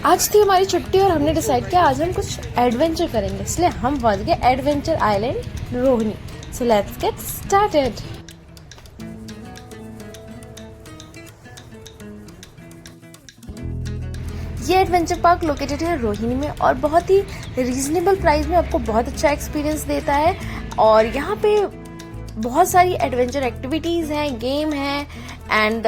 आज थी हमारी छुट्टी और हमने डिसाइड किया आज हम कुछ एडवेंचर करेंगे, इसलिए हम पहुंच गए adventure island Rohini. So let's get started. ये एडवेंचर पार्क लोकेटेड है रोहिणी में और बहुत ही रीजनेबल प्राइस में आपको बहुत अच्छा एक्सपीरियंस देता है। और यहाँ पे बहुत सारी एडवेंचर एक्टिविटीज हैं, गेम है एंड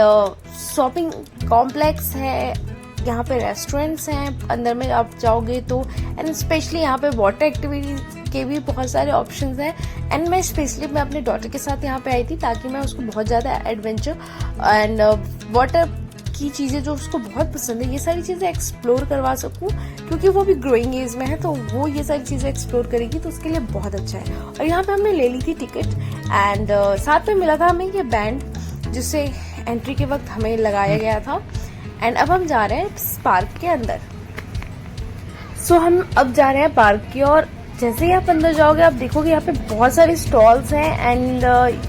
शॉपिंग कॉम्प्लेक्स है। यहाँ पे रेस्टोरेंट्स हैं, अंदर में आप जाओगे तो एंड स्पेशली यहाँ पे वाटर एक्टिविटीज के भी बहुत सारे ऑप्शंस हैं। एंड मैं स्पेशली मैं अपने डॉटर के साथ यहाँ पे आई थी ताकि मैं उसको बहुत ज़्यादा एडवेंचर एंड वाटर की चीज़ें जो उसको बहुत पसंद है ये सारी चीज़ें एक्सप्लोर करवा सकूं, क्योंकि वो भी ग्रोइंग एज में है तो वो ये सारी चीज़ें एक्सप्लोर करेगी तो उसके लिए बहुत अच्छा है। और यहाँ पे हमने ले ली थी टिकट एंड साथ में मिला था हमें ये बैंड जिससे एंट्री के वक्त हमें लगाया गया था। एंड अब हम जा रहे हैं पार्क के अंदर। सो हम अब जा रहे हैं पार्क की और जैसे ही आप अंदर जाओगे आप देखोगे यहाँ पे बहुत सारे स्टॉल्स हैं एंड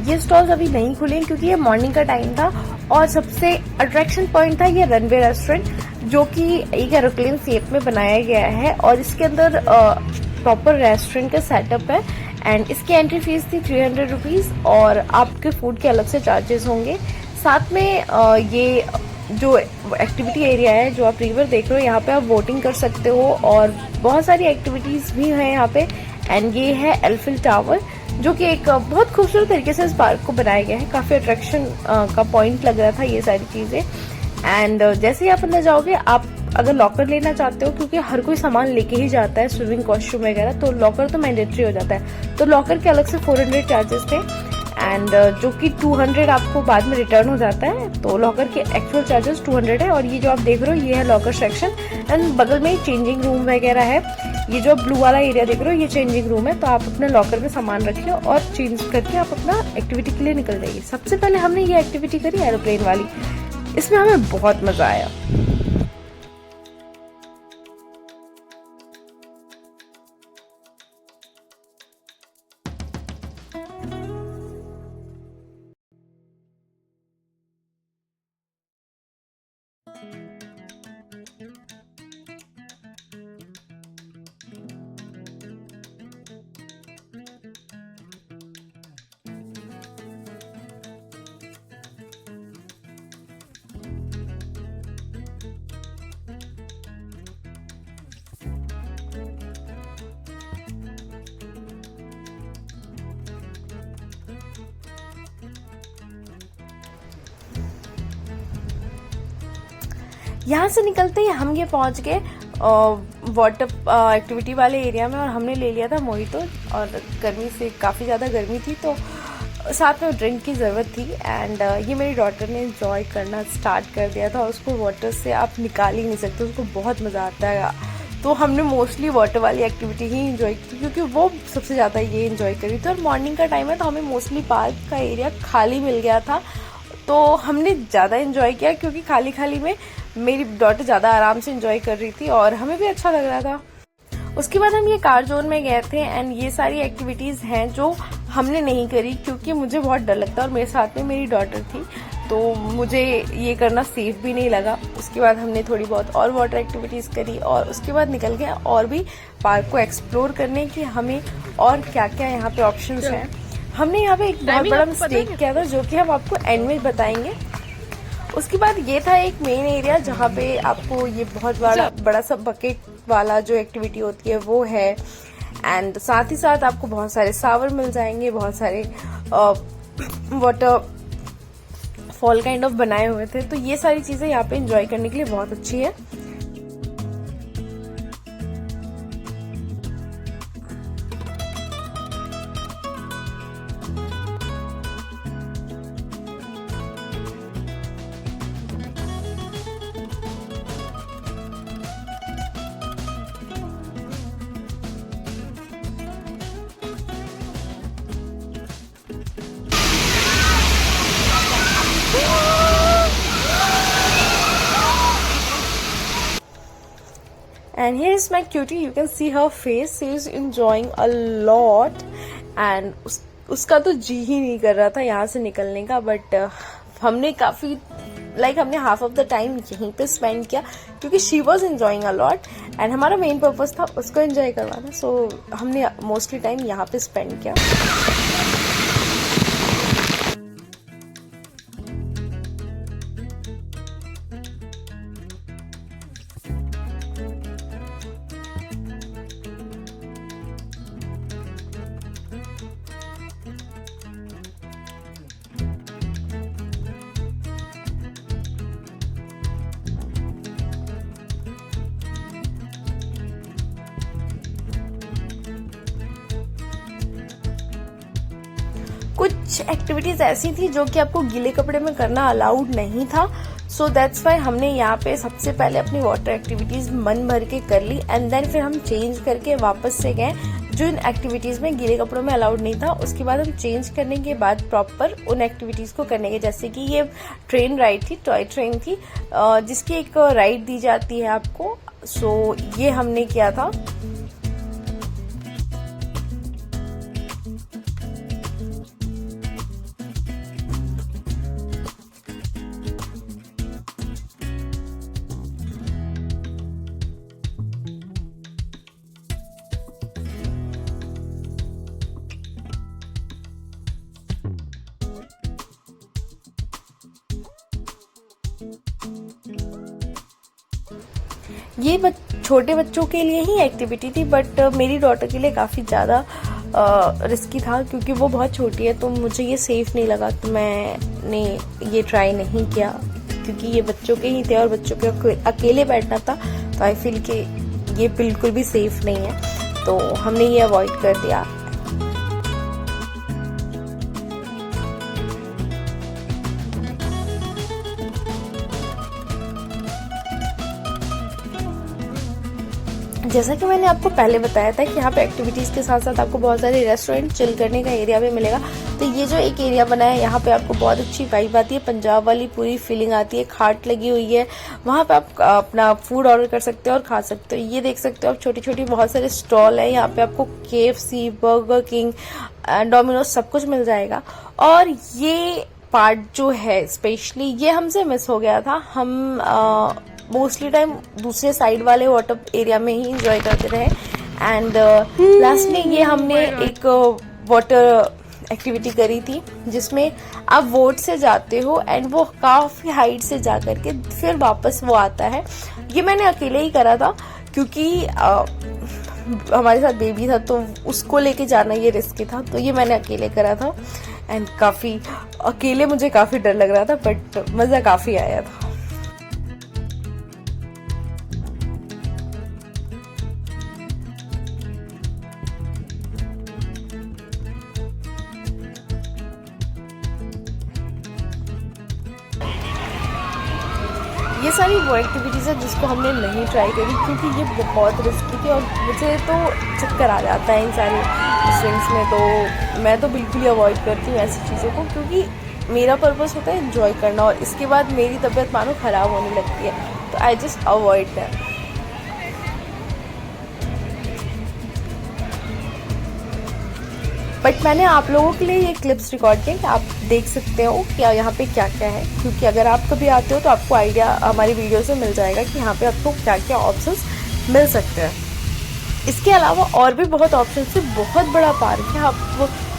ये स्टॉल्स अभी नहीं खुले हैं क्योंकि ये मॉर्निंग का टाइम था। और सबसे अट्रैक्शन पॉइंट था ये रनवे रेस्टोरेंट जो कि एक एरोप्लेन शेप में बनाया गया है और इसके अंदर प्रॉपर रेस्टोरेंट का सेटअप है। एंड इसकी एंट्री फीस थी 300 रुपीज और आपके फूड के अलग से चार्जेस होंगे। साथ में ये जो एक्टिविटी एरिया है जो आप रिवर देख रहे हो यहाँ पे आप बोटिंग कर सकते हो और बहुत सारी एक्टिविटीज भी हैं यहाँ पे। एंड ये है एलिफेंट टावर जो कि एक बहुत खूबसूरत तरीके से इस पार्क को बनाया गया है, काफी अट्रैक्शन का पॉइंट लग रहा था ये सारी चीजें। एंड जैसे ही आप अंदर जाओगे आप अगर लॉकर लेना चाहते हो क्योंकि हर कोई सामान लेके ही जाता है, स्विमिंग कॉस्ट्यूम वगैरह, तो लॉकर तो मैंडेटरी हो जाता है। तो लॉकर के अलग से 400 चार्जेस थे एंड जो कि 200 आपको बाद में रिटर्न हो जाता है। तो लॉकर के एक्चुअल चार्जेस 200 है। और ये जो आप देख रहे हो ये है लॉकर सेक्शन एंड बगल में चेंजिंग रूम वगैरह है। ये जो ब्लू वाला एरिया देख रहे हो ये चेंजिंग रूम है, तो आप अपने लॉकर में सामान रखिए और चेंज करके आप अपना एक्टिविटी के लिए निकल जाइए। सबसे पहले हमने ये एक्टिविटी करी एरोप्लेन वाली, इसमें हमें बहुत मजा आया। यहाँ से निकलते ही हम ये पहुंच गए वाटर एक्टिविटी वाले एरिया में और हमने ले लिया था मोहितो। और गर्मी से काफ़ी ज़्यादा गर्मी थी तो साथ में ड्रिंक की ज़रूरत थी। एंड ये मेरी डॉटर ने एंजॉय करना स्टार्ट कर दिया था। उसको वाटर से आप निकाल ही नहीं सकते, उसको बहुत मज़ा आता है। तो हमने मोस्टली वाटर वाली एक्टिविटी ही एंजॉय की क्योंकि वो सबसे ज़्यादा ये एंजॉय करी थी। और मॉर्निंग का टाइम है तो हमें मोस्टली पार्क का एरिया खाली मिल गया था तो हमने ज़्यादा एंजॉय किया क्योंकि खाली खाली में मेरी डॉटर ज़्यादा आराम से एंजॉय कर रही थी और हमें भी अच्छा लग रहा था। उसके बाद हम ये कार जोन में गए थे एंड ये सारी एक्टिविटीज़ हैं जो हमने नहीं करी क्योंकि मुझे बहुत डर लगता है और मेरे साथ में मेरी डॉटर थी तो मुझे ये करना सेफ भी नहीं लगा। उसके बाद हमने थोड़ी बहुत और वाटर एक्टिविटीज़ करी और उसके बाद निकल गए और भी पार्क को एक्सप्लोर करने की हमें और क्या क्या यहाँ पे ऑप्शंस हैं। हमने यहाँ पे एक बहुत बड़ा मिस्टेक किया था जो कि हम आपको एंड में बताएंगे। उसके बाद ये था एक मेन एरिया जहाँ पे आपको ये बहुत बड़ा सा बकेट वाला जो एक्टिविटी होती है वो है। एंड साथ ही साथ आपको बहुत सारे सावर मिल जाएंगे, बहुत सारे वाटर फॉल काइंड ऑफ बनाए हुए थे। तो ये सारी चीजें यहाँ पे एंजॉय करने के लिए बहुत अच्छी है। And here is my cutie. You can see her face. She is enjoying a lot. And उसका तो जी ही नहीं कर रहा था यहाँ से निकलने का। बट हमने काफी लाइक हमने हाफ ऑफ द टाइम यहीं पे स्पेंड किया क्योंकि she was enjoying a lot and हमारा मेन पर्पस था उसको एंजॉय करवाना, सो हमने मोस्टली टाइम यहाँ पे स्पेंड किया। कुछ एक्टिविटीज ऐसी थी जो कि आपको गीले कपड़े में करना अलाउड नहीं था, सो दैट्स वाई हमने यहाँ पे सबसे पहले अपनी वाटर एक्टिविटीज मन भर के कर ली एंड देन फिर हम चेंज करके वापस से गए जो इन एक्टिविटीज में गीले कपड़ों में अलाउड नहीं था। उसके बाद हम चेंज करने के बाद प्रॉपर उन एक्टिविटीज को करने के, जैसे कि ये ट्रेन राइड थी, टॉय ट्रेन थी जिसकी एक राइड दी जाती है आपको, सो ये हमने किया था। ये छोटे बच्चों के लिए ही एक्टिविटी थी बट मेरी डॉटर के लिए काफ़ी ज़्यादा रिस्की था क्योंकि वो बहुत छोटी है, तो मुझे ये सेफ नहीं लगा, तो मैंने ये ट्राई नहीं किया क्योंकि ये बच्चों के ही थे और बच्चों के अकेले बैठना था, तो आई फील कि ये बिल्कुल भी सेफ नहीं है, तो हमने ये अवॉइड कर दिया। जैसा कि मैंने आपको पहले बताया था कि यहाँ पे एक्टिविटीज़ के साथ साथ आपको बहुत सारे रेस्टोरेंट, चिल करने का एरिया भी मिलेगा। तो ये जो एक एरिया बना है यहाँ पे आपको बहुत अच्छी वाइब आती है, पंजाब वाली पूरी फीलिंग आती है, खाट लगी हुई है, वहाँ पे आप अपना फूड ऑर्डर कर सकते हो और खा सकते हो। ये देख सकते हो आप छोटी छोटी बहुत सारे स्टॉल है, यहाँ पे आपको KFC, बर्गर किंग, डोमिनोज सब कुछ मिल जाएगा। और ये पार्ट जो है स्पेशली ये हमसे मिस हो गया था, हम मोस्टली टाइम दूसरे साइड वाले वाटर एरिया में ही इंजॉय करते रहे एंड लास्ट में ये हमने एक वाटर एक्टिविटी करी थी जिसमें आप बोट से जाते हो एंड वो काफ़ी हाइट से जा करके फिर वापस वो आता है। ये मैंने अकेले ही करा था क्योंकि हमारे साथ बेबी था तो उसको लेके जाना ये रिस्की था, तो ये मैंने अकेले करा था एंड काफ़ी अकेले मुझे काफ़ी डर लग रहा था बट मज़ा काफ़ी आया था। ये सारी वो एक्टिविटीज़ है जिसको हमने नहीं ट्राई करी क्योंकि ये बहुत रिस्की थी और मुझे तो चक्कर आ जाता है इन सारी स्विंग्स में, तो मैं तो बिल्कुल ही अवॉइड करती हूँ ऐसी चीज़ों को क्योंकि मेरा पर्पस होता है एंजॉय करना और इसके बाद मेरी तबीयत मानो ख़राब होने लगती है, तो I just avoid that. But मैंने आप लोगों के लिए ये क्लिप्स रिकॉर्ड किए कि आप देख सकते हो कि यहाँ पे क्या क्या है, क्योंकि अगर आप कभी आते हो तो आपको आइडिया हमारी वीडियो से मिल जाएगा कि यहाँ पे आपको क्या क्या ऑप्शंस मिल सकते हैं। इसके अलावा और भी बहुत ऑप्शन है, बहुत बड़ा पार्क है,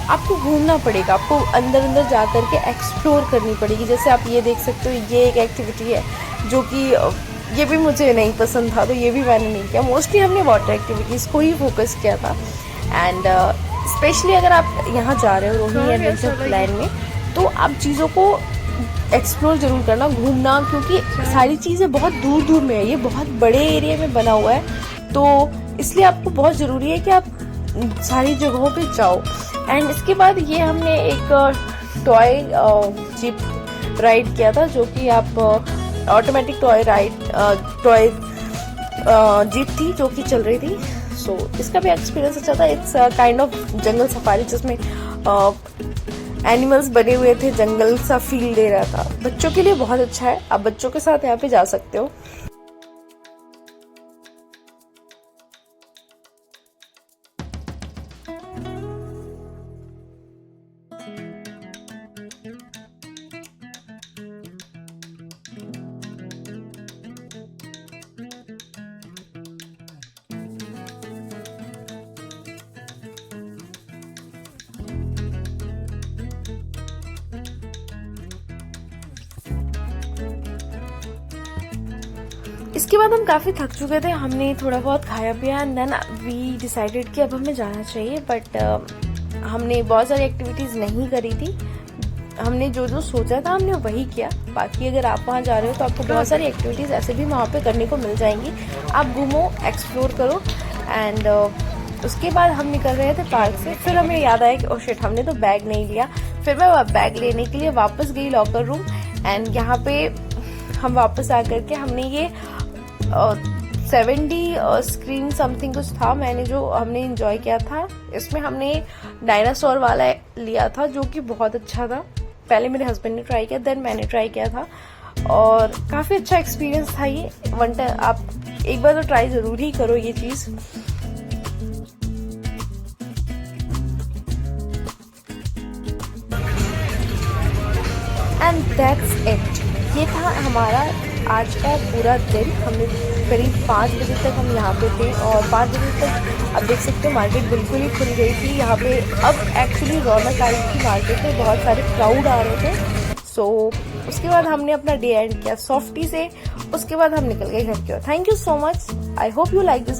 आपको घूमना पड़ेगा, आपको अंदर अंदर जा कर के एक्सप्लोर करनी पड़ेगी। जैसे आप ये देख सकते हो ये एक एक्टिविटी है जो कि ये भी मुझे नहीं पसंद था, तो ये भी मैंने नहीं किया। मोस्टली हमने वाटर एक्टिविटीज़ को ही फोकस किया था एंड स्पेशली अगर आप यहाँ जा रहे हो रोहिणी एडवेंचर प्लान में तो आप चीज़ों को एक्सप्लोर जरूर करना, घूमना, क्योंकि सारी चीज़ें बहुत दूर दूर में है, ये बहुत बड़े एरिया में बना हुआ है, तो इसलिए आपको बहुत ज़रूरी है कि आप सारी जगहों पे जाओ। एंड इसके बाद ये हमने एक टॉय जीप राइड किया था जो कि आप ऑटोमेटिक टॉय जीप थी जो कि चल रही थी, सो इसका भी एक्सपीरियंस अच्छा था। It's kind of jungle safari जिसमें एनिमल्स बने हुए थे, जंगल सा फील दे रहा था। बच्चों के लिए बहुत अच्छा है, आप बच्चों के साथ यहाँ पे जा सकते हो। इसके बाद हम काफ़ी थक चुके थे, हमने थोड़ा बहुत खाया पिया एंड देन वी डिसाइडेड कि अब हमें जाना चाहिए। बट हमने बहुत सारी एक्टिविटीज़ नहीं करी थी, हमने जो जो सोचा था हमने वही किया। बाकी अगर आप वहाँ जा रहे हो तो आपको बहुत सारी एक्टिविटीज़ ऐसे भी वहाँ पे करने को मिल जाएंगी, आप घूमो, एक्सप्लोर करो। एंड उसके बाद हम निकल रहे थे पार्क से, फिर हमें याद आया कि ओह शिट, हमने तो बैग नहीं लिया। फिर मैं बैग लेने के लिए वापस गई लॉकर रूम एंड यहाँ पे हम वापस आकर के हमने ये 70 स्क्रीन समथिंग कुछ था, मैंने जो हमने एंजॉय किया था, इसमें हमने डायनासोर वाला लिया था जो कि बहुत अच्छा था। पहले मेरे हस्बैंड ने ट्राई किया, देन मैंने ट्राई किया था और काफ़ी अच्छा एक्सपीरियंस था ये। वन टाइम आप एक बार तो ट्राई ज़रूर ही करो ये चीज़। एंड दैट्स इट, ये था हमारा आज का पूरा दिन। हमने करीब 5 बजे तक हम यहाँ पे थे और 5 बजे तक आप देख सकते हो मार्केट बिल्कुल ही खुल गई थी। यहाँ पे अब एक्चुअली रौनक आई थी मार्केट में, बहुत सारे क्राउड आ रहे थे। सो उसके बाद हमने अपना डे एंड किया सॉफ्टी से, उसके बाद हम निकल गए घर की ओर। Thank you so much, I hope you like this.